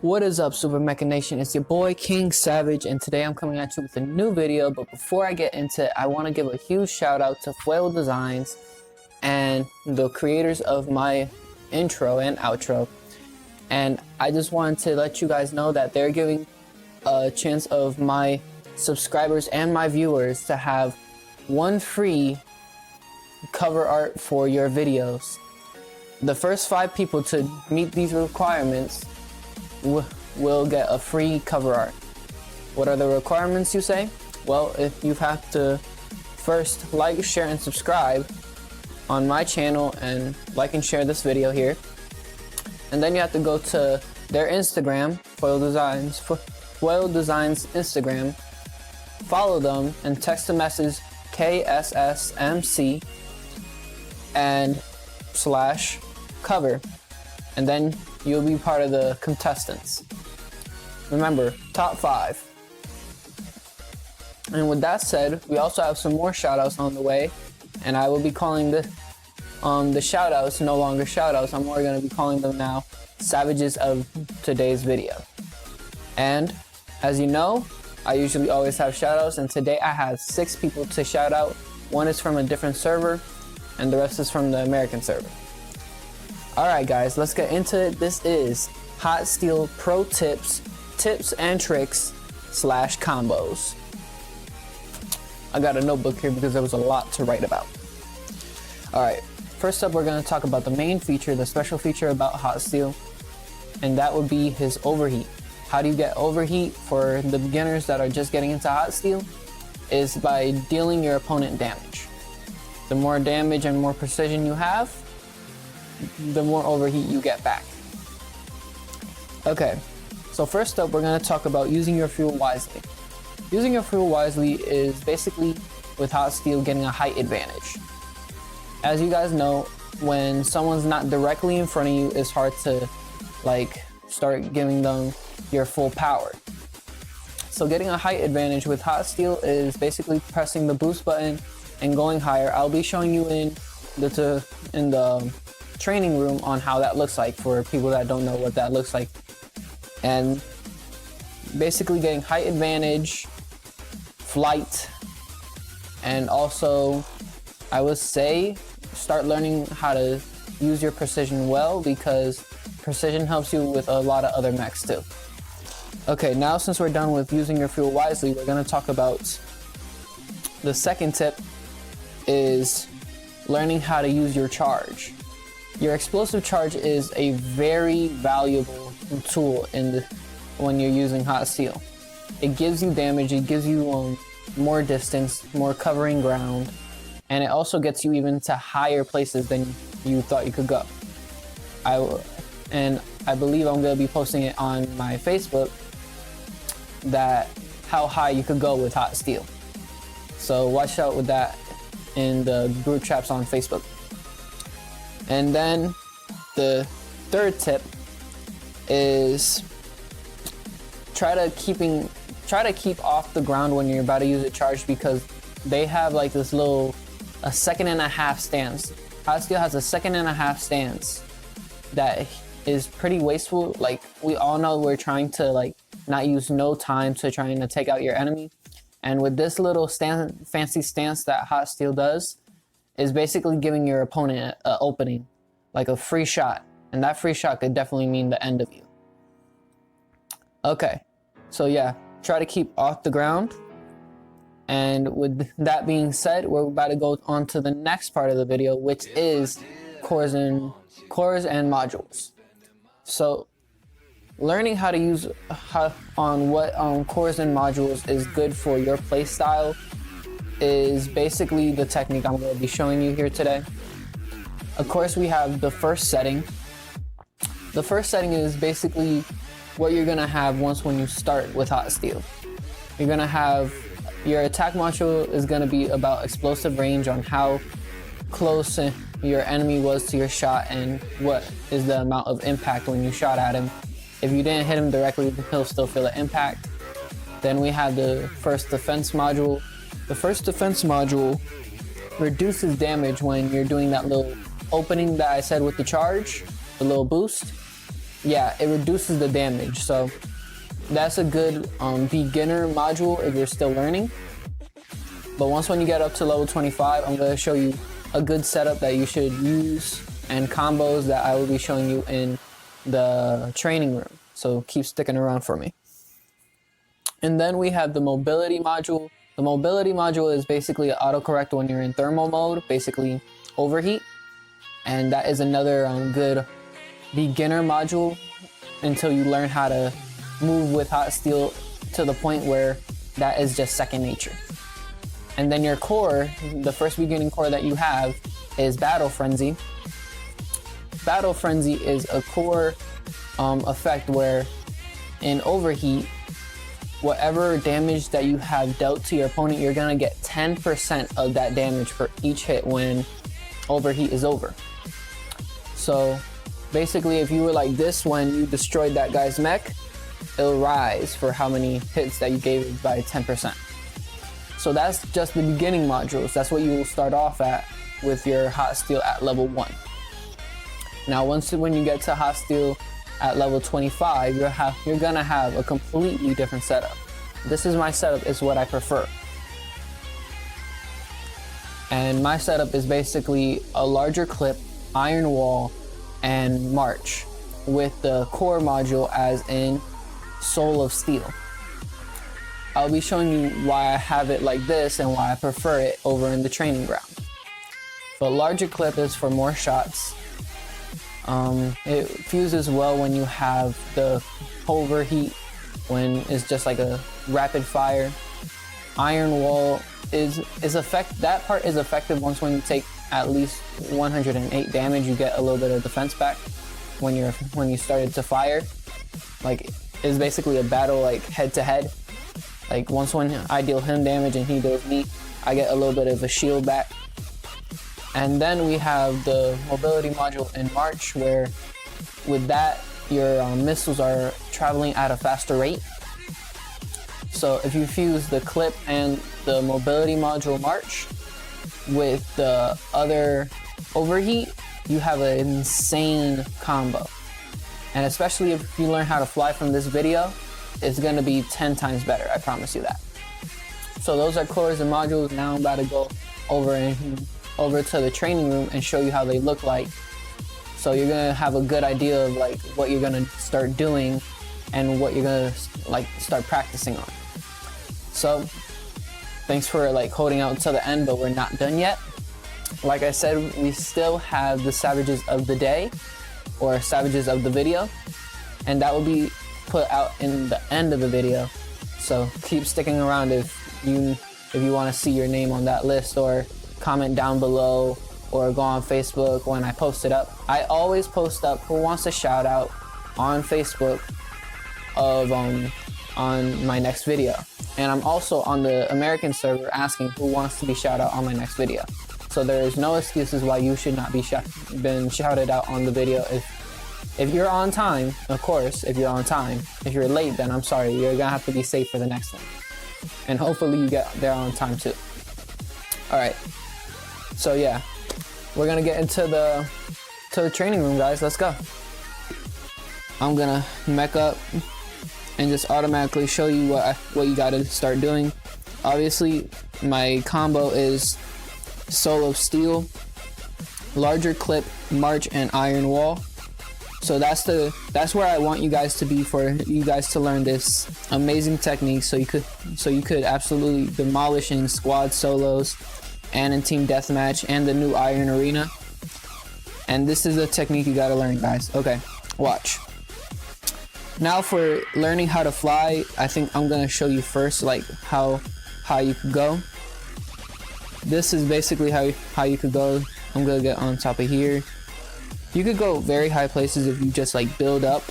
What is up, Super Mecha Nation? It's your boy King Savage, and today I'm coming at you with a new video. But before I get into it, I want to give a huge shout out to Foil Designs and the creators of my intro and outro. And I just wanted to let you guys know that they're giving a chance of my subscribers and my viewers to have one free cover art for your videos. The first 5 people to meet these requirements will get a free cover art. What are the requirements, you say? Well, if you have to first like, share, and subscribe on my channel, and like and share this video here. And then you have to go to their Instagram, Foil Designs Instagram, follow them and text the message KSSMC and /cover, and then you'll be part of the contestants. Remember, top 5. And with that said, we also have some more shoutouts on the way, and I will be calling the shoutouts no longer shoutouts. I'm more going to be calling them now Savages of today's video. And as you know, I usually always have shoutouts, and today I have 6 people to shout out. 1 is from a different server, and the rest is from the American server. Alright guys, let's get into it. This is Hotsteel Pro Tips and Tricks /combos. I got a notebook here because there was a lot to write about. Alright, first up we're going to talk about the main feature, the special feature about Hotsteel, and that would be his overheat. How do you get overheat for the beginners that are just getting into Hotsteel? Is by dealing your opponent damage. The more damage and more precision you have, the more overheat you get back. Okay, so first up we're going to talk about using your fuel wisely. Using your fuel wisely is basically, with Hotsteel, getting a height advantage. As you guys know, when someone's not directly in front of you, it's hard to start giving them your full power. So getting a height advantage with Hotsteel is basically pressing the boost button and going higher. I'll be showing you in the training room on how that looks like for people that don't know what that looks like. And basically getting height advantage, flight, and also I would say start learning how to use your precision well, because precision helps you with a lot of other mechs too. Okay, now since we're done with using your fuel wisely, we're going to talk about the second tip, is learning how to use your charge. Your explosive charge is a very valuable tool when you're using Hotsteel. It gives you damage, it gives you more distance, more covering ground, and it also gets you even to higher places than you thought you could go. I believe I'm going to be posting it on my Facebook, that how high you could go with Hotsteel. So watch out with that in the group chats on Facebook. And then the third tip is try to keep off the ground when you're about to use a charge, because they have like this little a 1.5 second stance. Hotsteel has a 1.5 second stance that is pretty wasteful. Like, we all know we're trying to not use no time to trying to take out your enemy, and with this little fancy stance that Hotsteel does, is basically giving your opponent an opening, like a free shot, and that free shot could definitely mean the end of you. Okay, so yeah, try to keep off the ground. And with that being said, we're about to go on to the next part of the video, which is cores and modules. So learning how to use what cores and modules is good for your play style is basically the technique I'm going to be showing you here today. Of course, we have the first setting. The first setting is basically what you're going to have when you start with Hotsteel. You're going to have your attack module is going to be about explosive range, on how close your enemy was to your shot and what is the amount of impact when you shot at him. If you didn't hit him directly, he'll still feel the impact. Then we have the first defense module. The first defense module reduces damage when you're doing that little opening that I said with the charge, the little boost. yeah, it reduces the damage. So that's a good beginner module if you're still learning. But when you get up to level 25, I'm going to show you a good setup that you should use and combos that I will be showing you in the training room. So keep sticking around for me. And then we have the mobility module. The mobility module is basically autocorrect when you're in thermal mode, basically overheat. And that is another good beginner module until you learn how to move with Hotsteel to the point where that is just second nature. And then your core, the first beginning core that you have is Battle Frenzy. Battle Frenzy is a core effect where in overheat, whatever damage that you have dealt to your opponent, you're gonna get 10% of that damage for each hit when overheat is over. So basically, if you were like this when you destroyed that guy's mech, it'll rise for how many hits that you gave it by 10%. So that's just the beginning modules. That's what you will start off at with your Hotsteel at level 1. Now when you get to Hotsteel at level 25, you're gonna have a completely different setup. This is my setup, is what I prefer. And my setup is basically a larger clip, iron wall, and march, with the core module as in Soul of Steel. I'll be showing you why I have it like this and why I prefer it over in the training ground. But larger clip is for more shots. It fuses well when you have the overheat, when it's just like a rapid fire. Iron wall that part is effective when you take at least 108 damage. You get a little bit of defense back when you started to fire. Like, it's basically a battle like head to head. Like when I deal him damage and he deals me, I get a little bit of a shield back. And then we have the mobility module in March, where with that, your missiles are traveling at a faster rate. So if you fuse the clip and the mobility module March with the other overheat, you have an insane combo. And especially if you learn how to fly from this video, it's gonna be 10 times better, I promise you that. So those are cores and modules. Now I'm about to go over to the training room and show you how they look like. So you're gonna have a good idea of like what you're gonna start doing and what you're gonna like start practicing on. So thanks for like holding out until the end, but we're not done yet. Like I said, we still have the savages of the day, or savages of the video, and that will be put out in the end of the video. So keep sticking around if you want to see your name on that list, or comment down below, or go on Facebook when I post it up. I always post up who wants a shout out on Facebook of on my next video. And I'm also on the American server asking who wants to be shout out on my next video. So there is no excuses why you should not be been shouted out on the video. If you're on time, of course, if you're on time. If you're late, then I'm sorry, you're gonna have to be safe for the next one. And hopefully you get there on time too. All right, so yeah, we're gonna get into the training room, guys. Let's go. I'm gonna mech up and just automatically show you what you gotta start doing. Obviously, my combo is Soul of Steel, larger clip, march, and iron wall. So that's where I want you guys to be, for you guys to learn this amazing technique, so you could absolutely demolish in squad solos and in team deathmatch and the new Iron Arena. And this is a technique you gotta learn, guys. Okay, watch. Now for learning how to fly, I think I'm gonna show you first like how you could go. This is basically how you could go. I'm gonna get on top of here. You could go very high places if you just like build up.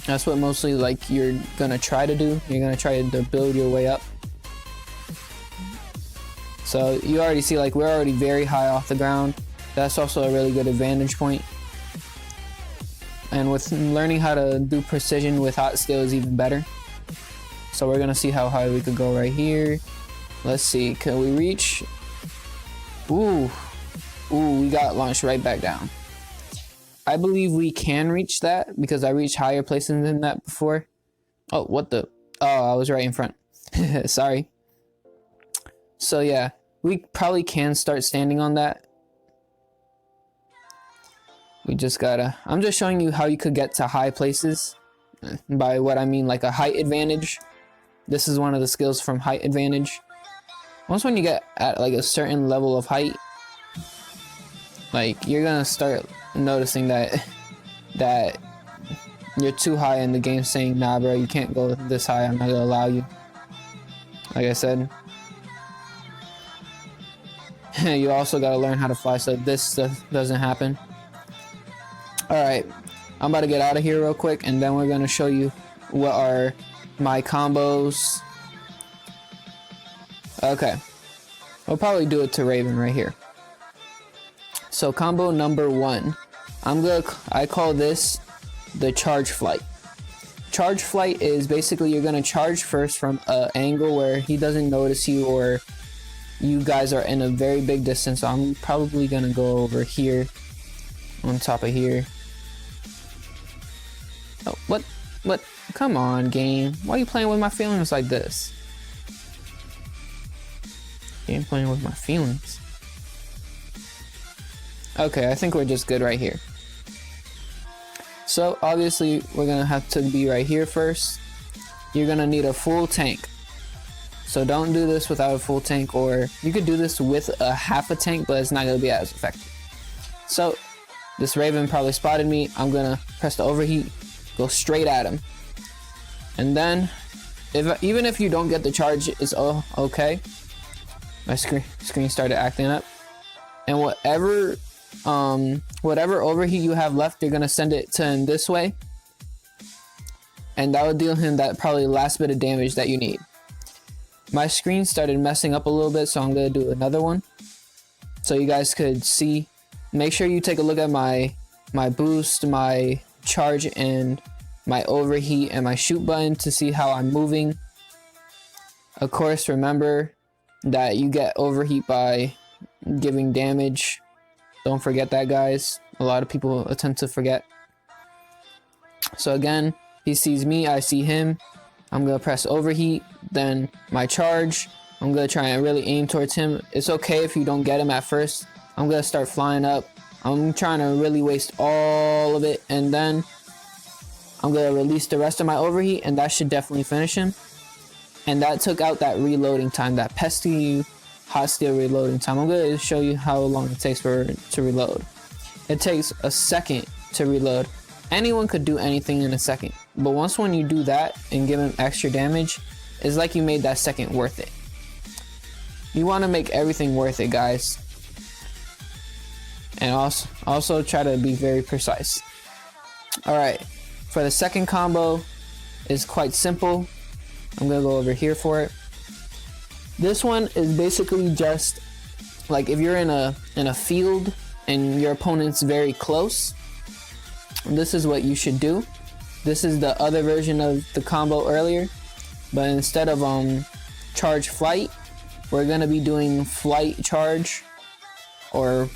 That's what mostly like you're gonna try to do. You're gonna try to build your way up. So you already see like we're already very high off the ground. That's also a really good advantage point. And with learning how to do precision with Hotsteel is even better. So we're gonna see how high we could go right here. Let's see, can we reach? Ooh, we got launched right back down. I believe we can reach that because I reached higher places than that before. Oh, what the? Oh, I was right in front. Sorry. So yeah, we probably can start standing on that. We just gotta, I'm just showing you how you could get to high places. By what I mean, like a height advantage. This is one of the skills from height advantage. Once when you get at like a certain level of height, like you're gonna start noticing that you're too high and the game's saying, nah bro, you can't go this high, I'm not gonna allow you. Like I said. You also gotta learn how to fly so this stuff doesn't happen. Alright, I'm about to get out of here real quick and then we're gonna show you what are my combos. Okay, we'll probably do it to Raven right here. So combo number 1, I call this the charge flight. Charge flight is basically you're gonna charge first from an angle where he doesn't notice you or you guys are in a very big distance. So I'm probably gonna go over here on top of here. Oh, what? Come on, game. Why are you playing with my feelings like this? Game playing with my feelings. Okay, I think we're just good right here. So obviously we're gonna have to be right here first. You're gonna need a full tank. So don't do this without a full tank, or you could do this with a half a tank, but it's not gonna be as effective. So this Raven probably spotted me. I'm gonna press the overheat, go straight at him. And then, even if you don't get the charge, it's okay. My screen started acting up. And whatever overheat you have left, you're gonna send it to him this way. And that will deal him that probably last bit of damage that you need. My screen started messing up a little bit, so I'm gonna do another one. So you guys could see. Make sure you take a look at my boost, my charge, and my overheat and my shoot button to see how I'm moving. Of course, remember that you get overheat by giving damage. Don't forget that, guys. A lot of people attempt to forget. So again, he sees me, I see him. I'm gonna press overheat, then my charge. I'm gonna try and really aim towards him. It's okay if you don't get him at first. I'm gonna start flying up. I'm trying to really waste all of it, and then I'm gonna release the rest of my overheat, and that should definitely finish him. And that took out that reloading time, that pesky Hotsteel reloading time. I'm gonna show you how long it takes to reload. It takes a second to reload. Anyone could do anything in a second, but when you do that and give him extra damage, it's like you made that second worth it. You want to make everything worth it, guys. And also try to be very precise. Alright, for the second combo, it's quite simple. I'm gonna go over here for it. This one is basically just like if you're in a field and your opponent's very close, this is what you should do. This is the other version of the combo earlier, but instead of charge flight, we're gonna be doing flight charge, or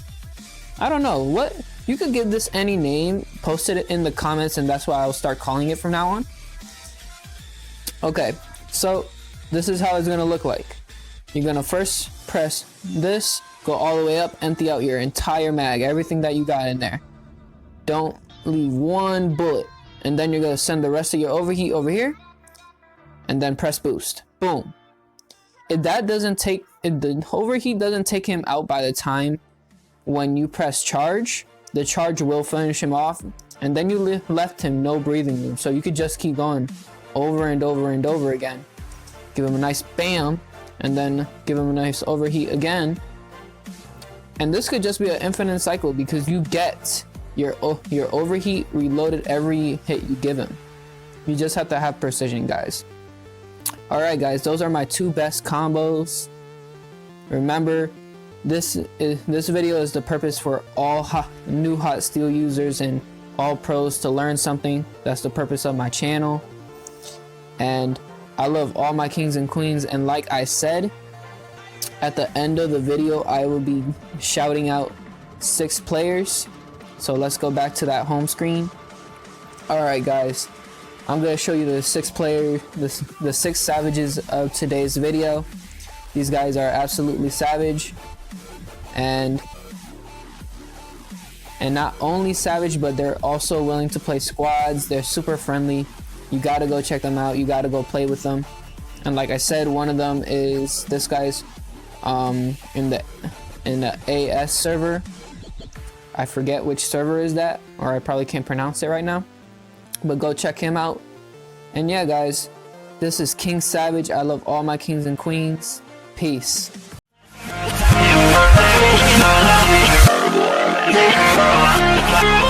I don't know what. You could give this any name, post it in the comments, and that's what I'll start calling it from now on. Okay, so this is how it's gonna look like. You're gonna first press this, go all the way up, empty out your entire mag, everything that you got in there. Don't leave one bullet. And then you're gonna send the rest of your overheat over here, and then press boost. Boom. If the overheat doesn't take him out by the time when you press charge, the charge will finish him off, and then you left him no breathing room. So you could just keep going over and over and over again. Give him a nice bam, and then give him a nice overheat again. And this could just be an infinite cycle because you get your overheat reloaded every hit you give him. You just have to have precision, guys. Alright guys, those are my two best combos. Remember, this video is the purpose for all new Hotsteel users and all pros to learn something. That's the purpose of my channel. And I love all my kings and queens, and like I said, at the end of the video I will be shouting out 6 players. So let's go back to that home screen. Alright guys, I'm going to show you the the 6 savages of today's video. These guys are absolutely savage, and not only savage, but they're also willing to play squads. They're super friendly. You gotta go check them out. You gotta go play with them. And like I said, one of them is this guy's in the AS server. I forget which server is that, or I probably can't pronounce it right now, but go check him out. And yeah guys, this is King Savage. I love all my kings and queens. Peace. Yeah.